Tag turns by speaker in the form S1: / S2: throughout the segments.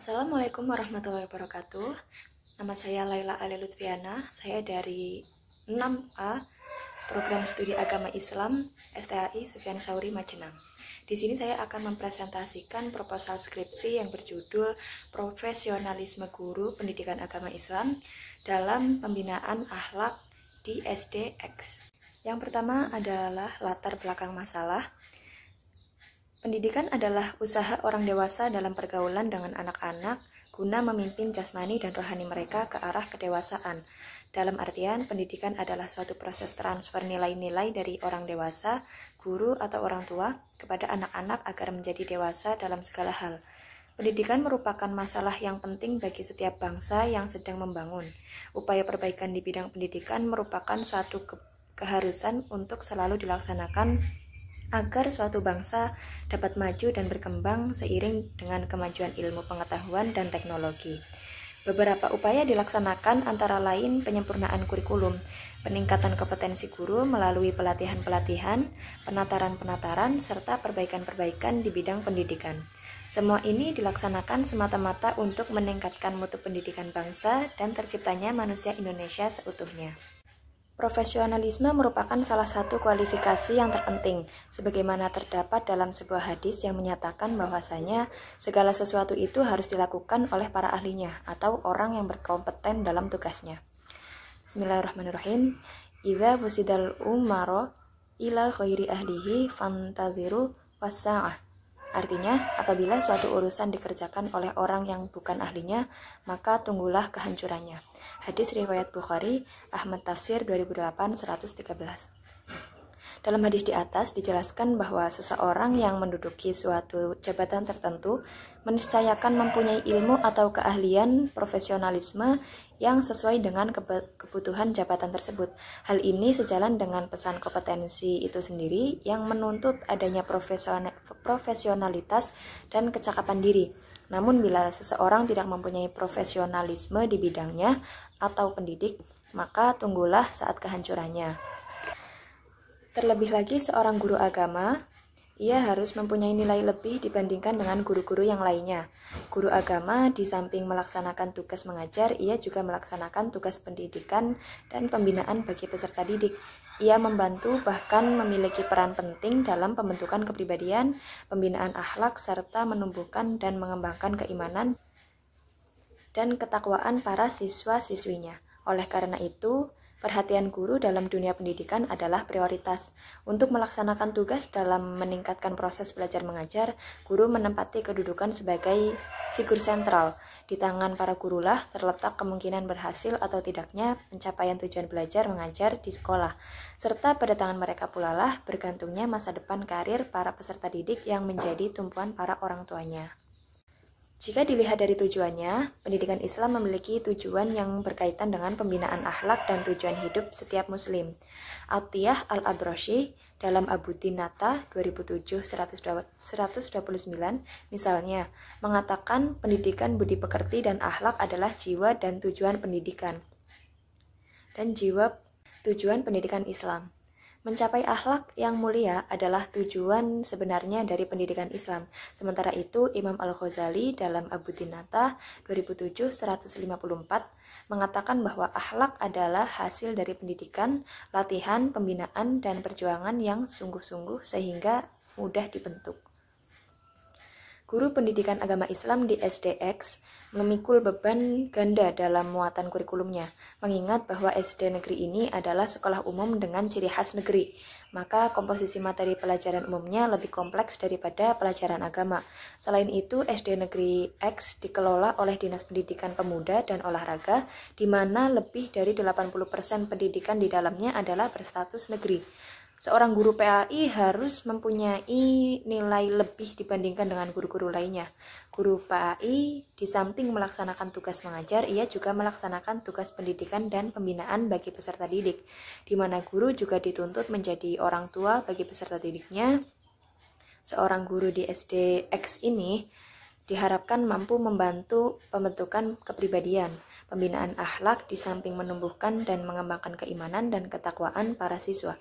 S1: Assalamualaikum warahmatullahi wabarakatuh. Nama saya Laila Ali Lutfiana. Saya dari 6A Program Studi Agama Islam STAI Sufyan Sauri Majenang. Di sini saya akan mempresentasikan proposal skripsi yang berjudul Profesionalisme Guru Pendidikan Agama Islam dalam Pembinaan Akhlak di SDX. Yang pertama adalah latar belakang masalah. Pendidikan adalah usaha orang dewasa dalam pergaulan dengan anak-anak guna memimpin jasmani dan rohani mereka ke arah kedewasaan. Dalam artian, pendidikan adalah suatu proses transfer nilai-nilai dari orang dewasa, guru atau orang tua, kepada anak-anak agar menjadi dewasa dalam segala hal. Pendidikan merupakan masalah yang penting bagi setiap bangsa yang sedang membangun. Upaya perbaikan di bidang pendidikan merupakan suatu keharusan untuk selalu dilaksanakan agar suatu bangsa dapat maju dan berkembang seiring dengan kemajuan ilmu pengetahuan dan teknologi. Beberapa upaya dilaksanakan antara lain penyempurnaan kurikulum, peningkatan kompetensi guru melalui pelatihan-pelatihan, penataran-penataran, serta perbaikan-perbaikan di bidang pendidikan. Semua ini dilaksanakan semata-mata untuk meningkatkan mutu pendidikan bangsa dan terciptanya manusia Indonesia seutuhnya. Profesionalisme merupakan salah satu kualifikasi yang terpenting, sebagaimana terdapat dalam sebuah hadis yang menyatakan bahwasanya segala sesuatu itu harus dilakukan oleh para ahlinya atau orang yang berkompeten dalam tugasnya. Bismillahirrahmanirrahim. Idza busidal umaro ila ghairi ahlihi fantaziru was-sa'ah. Artinya, apabila suatu urusan dikerjakan oleh orang yang bukan ahlinya, maka tunggulah kehancurannya. Hadis riwayat Bukhari, Ahmad Tafsir 2008-113. Dalam hadis di atas dijelaskan bahwa seseorang yang menduduki suatu jabatan tertentu meniscayakan mempunyai ilmu atau keahlian profesionalisme yang sesuai dengan kebutuhan jabatan tersebut. Hal ini sejalan dengan pesan kompetensi itu sendiri yang menuntut adanya profesionalitas dan kecakapan diri. Namun bila seseorang tidak mempunyai profesionalisme di bidangnya atau pendidik, maka tunggulah saat kehancurannya. Terlebih lagi seorang guru agama, ia harus mempunyai nilai lebih dibandingkan dengan guru-guru yang lainnya. Guru agama di samping melaksanakan tugas mengajar, ia juga melaksanakan tugas pendidikan dan pembinaan bagi peserta didik. Ia membantu bahkan memiliki peran penting dalam pembentukan kepribadian, pembinaan akhlak, serta menumbuhkan dan mengembangkan keimanan dan ketakwaan para siswa-siswinya. Oleh karena itu, perhatian guru dalam dunia pendidikan adalah prioritas. Untuk melaksanakan tugas dalam meningkatkan proses belajar mengajar, guru menempati kedudukan sebagai figur sentral. Di tangan para gurulah terletak kemungkinan berhasil atau tidaknya pencapaian tujuan belajar mengajar di sekolah. Serta pada tangan mereka pula lah bergantungnya masa depan karir para peserta didik yang menjadi tumpuan para orang tuanya. Jika dilihat dari tujuannya, pendidikan Islam memiliki tujuan yang berkaitan dengan pembinaan akhlak dan tujuan hidup setiap muslim. Atiyah Al-Abrashi dalam Abu Dinata 2007-129 misalnya mengatakan pendidikan budi pekerti dan akhlak adalah jiwa dan tujuan pendidikan Islam. Mencapai akhlak yang mulia adalah tujuan sebenarnya dari pendidikan Islam. Sementara itu, Imam Al-Ghazali dalam Abu Dinata 2007-154 mengatakan bahwa akhlak adalah hasil dari pendidikan, latihan, pembinaan, dan perjuangan yang sungguh-sungguh sehingga mudah dibentuk. Guru pendidikan agama Islam di SDX memikul beban ganda dalam muatan kurikulumnya, mengingat bahwa SD negeri ini adalah sekolah umum dengan ciri khas negeri, maka komposisi materi pelajaran umumnya lebih kompleks daripada pelajaran agama. Selain itu, SD negeri X dikelola oleh Dinas Pendidikan Pemuda dan Olahraga, di mana lebih dari 80% pendidikan di dalamnya adalah berstatus negeri. Seorang guru PAI harus mempunyai nilai lebih dibandingkan dengan guru-guru lainnya. Guru PAI di samping melaksanakan tugas mengajar, ia juga melaksanakan tugas pendidikan dan pembinaan bagi peserta didik, di mana guru juga dituntut menjadi orang tua bagi peserta didiknya. Seorang guru di SDX ini diharapkan mampu membantu pembentukan kepribadian, pembinaan akhlak di samping menumbuhkan dan mengembangkan keimanan dan ketakwaan para siswa.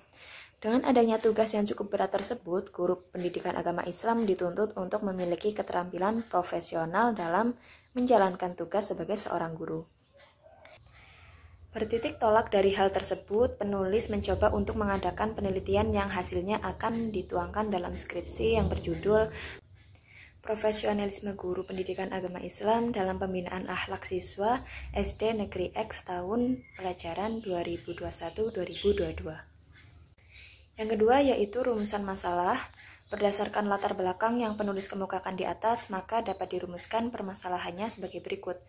S1: Dengan adanya tugas yang cukup berat tersebut, guru pendidikan agama Islam dituntut untuk memiliki keterampilan profesional dalam menjalankan tugas sebagai seorang guru. Bertitik tolak dari hal tersebut, penulis mencoba untuk mengadakan penelitian yang hasilnya akan dituangkan dalam skripsi yang berjudul Profesionalisme Guru Pendidikan Agama Islam dalam Pembinaan Akhlak Siswa SD Negeri X tahun pelajaran 2021-2022. Yang kedua yaitu rumusan masalah. Berdasarkan latar belakang yang penulis kemukakan di atas, maka dapat dirumuskan permasalahannya sebagai berikut.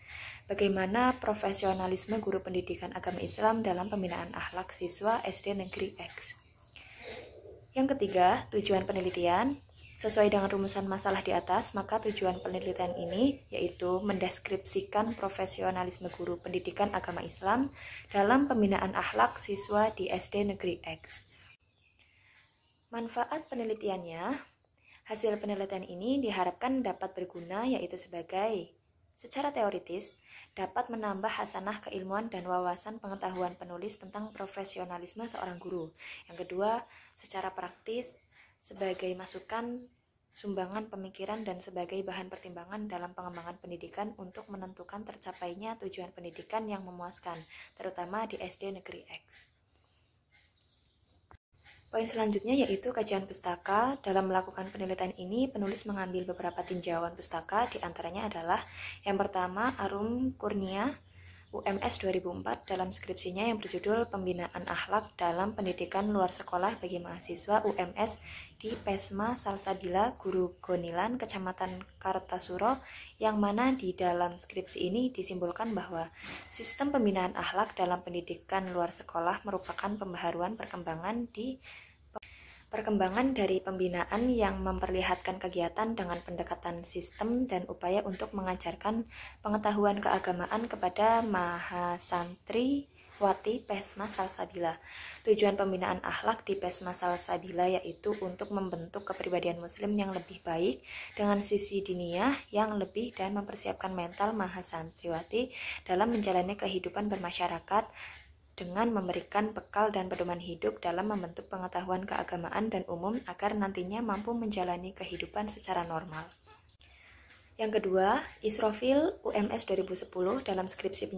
S1: Bagaimana profesionalisme guru pendidikan agama Islam dalam pembinaan akhlak siswa SD Negeri X? Yang ketiga, tujuan penelitian. Sesuai dengan rumusan masalah di atas, maka tujuan penelitian ini yaitu mendeskripsikan profesionalisme guru pendidikan agama Islam dalam pembinaan akhlak siswa di SD Negeri X. Manfaat penelitiannya, hasil penelitian ini diharapkan dapat berguna yaitu secara teoritis, dapat menambah hasanah keilmuan dan wawasan pengetahuan penulis tentang profesionalisme seorang guru. Yang kedua, secara praktis, sebagai masukan, sumbangan pemikiran dan sebagai bahan pertimbangan dalam pengembangan pendidikan untuk menentukan tercapainya tujuan pendidikan yang memuaskan, terutama di SD Negeri X. Poin selanjutnya yaitu kajian pustaka. Dalam melakukan penelitian ini, penulis mengambil beberapa tinjauan pustaka, di antaranya adalah yang pertama, Arum Kurnia, UMS 2004, dalam skripsinya yang berjudul Pembinaan Akhlak dalam Pendidikan Luar Sekolah bagi Mahasiswa UMS di Pesma Salsabila, Guru Gonilan, Kecamatan Kartasuro, yang mana di dalam skripsi ini disimpulkan bahwa sistem pembinaan akhlak dalam pendidikan luar sekolah merupakan pembaharuan perkembangan dari pembinaan yang memperlihatkan kegiatan dengan pendekatan sistem dan upaya untuk mengajarkan pengetahuan keagamaan kepada Mahasantriwati Pesma Salsabila. Tujuan pembinaan akhlak di Pesma Salsabila yaitu untuk membentuk kepribadian muslim yang lebih baik dengan sisi diniyah yang lebih dan mempersiapkan mental Mahasantriwati dalam menjalani kehidupan bermasyarakat dengan memberikan bekal dan pedoman hidup dalam membentuk pengetahuan keagamaan dan umum agar nantinya mampu menjalani kehidupan secara normal. Yang kedua, Israfil UMS 2010 dalam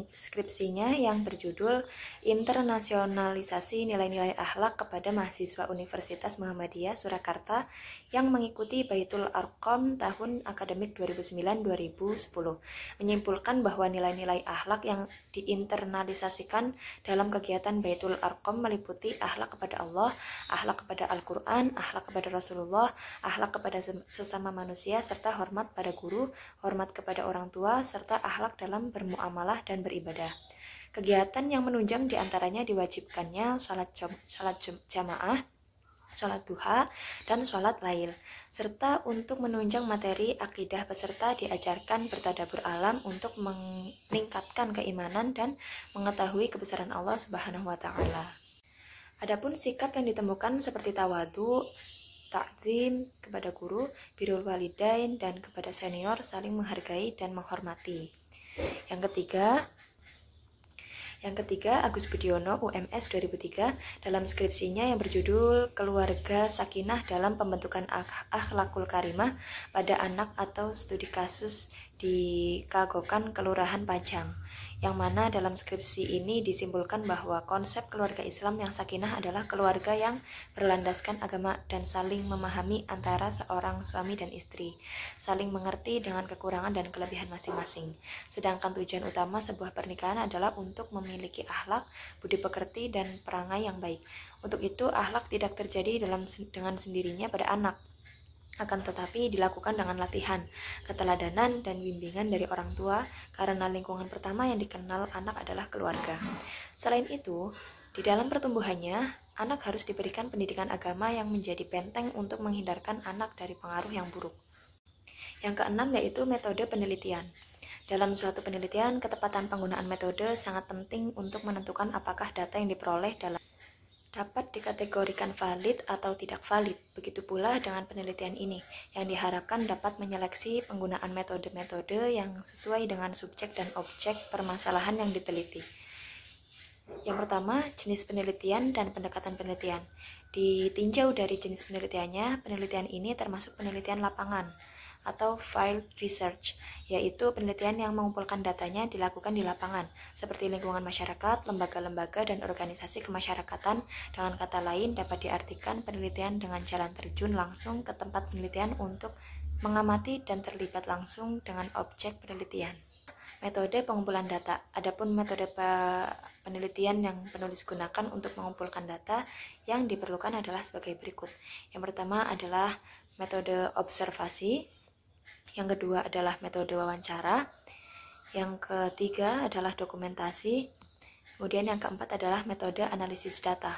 S1: skripsinya yang berjudul Internasionalisasi Nilai-Nilai Akhlak kepada Mahasiswa Universitas Muhammadiyah Surakarta yang mengikuti Baitul Arqam tahun akademik 2009-2010 menyimpulkan bahwa nilai-nilai akhlak yang diinternalisasikan dalam kegiatan Baitul Arqam meliputi akhlak kepada Allah, akhlak kepada Al-Quran, akhlak kepada Rasulullah, akhlak kepada sesama manusia, serta hormat pada guru, hormat kepada orang tua, serta akhlak dalam bermuamalah dan beribadah. Kegiatan yang menunjang diantaranya diwajibkannya sholat jamaah, sholat duha, dan sholat lail, serta untuk menunjang materi akidah peserta diajarkan bertadabbur alam untuk meningkatkan keimanan dan mengetahui kebesaran Allah Subhanahu wa Ta'ala. Adapun sikap yang ditemukan seperti tawadu, ta'zim kepada guru, birrul walidain, dan kepada senior saling menghargai dan menghormati. Yang ketiga, Agus Budiono UMS 2003 dalam skripsinya yang berjudul Keluarga Sakinah dalam Pembentukan Akhlakul Karimah pada Anak atau Studi Kasus di Kagokan Kelurahan Pajang, yang mana dalam skripsi ini disimpulkan bahwa konsep keluarga Islam yang sakinah adalah keluarga yang berlandaskan agama dan saling memahami antara seorang suami dan istri, saling mengerti dengan kekurangan dan kelebihan masing-masing. Sedangkan tujuan utama sebuah pernikahan adalah untuk memiliki akhlak, budi pekerti, dan perangai yang baik. Untuk itu, akhlak tidak terjadi dengan sendirinya pada anak, akan tetapi dilakukan dengan latihan, keteladanan, dan bimbingan dari orang tua, karena lingkungan pertama yang dikenal anak adalah keluarga. Selain itu, di dalam pertumbuhannya, anak harus diberikan pendidikan agama yang menjadi benteng untuk menghindarkan anak dari pengaruh yang buruk. Yang keenam yaitu metode penelitian. Dalam suatu penelitian, ketepatan penggunaan metode sangat penting untuk menentukan apakah data yang diperoleh dapat dikategorikan valid atau tidak valid. Begitu pula dengan penelitian ini, yang diharapkan dapat menyeleksi penggunaan metode-metode yang sesuai dengan subjek dan objek permasalahan yang diteliti. Yang pertama, jenis penelitian dan pendekatan penelitian. Ditinjau dari jenis penelitiannya, penelitian ini termasuk penelitian lapangan atau field research, yaitu penelitian yang mengumpulkan datanya dilakukan di lapangan, seperti lingkungan masyarakat, lembaga-lembaga, dan organisasi kemasyarakatan. Dengan kata lain, dapat diartikan penelitian dengan jalan terjun langsung ke tempat penelitian untuk mengamati dan terlibat langsung dengan objek penelitian. Metode pengumpulan data. Adapun metode penelitian yang penulis gunakan untuk mengumpulkan data yang diperlukan adalah sebagai berikut. Yang pertama adalah metode observasi, yang kedua adalah metode wawancara, yang ketiga adalah dokumentasi, kemudian yang keempat adalah metode analisis data.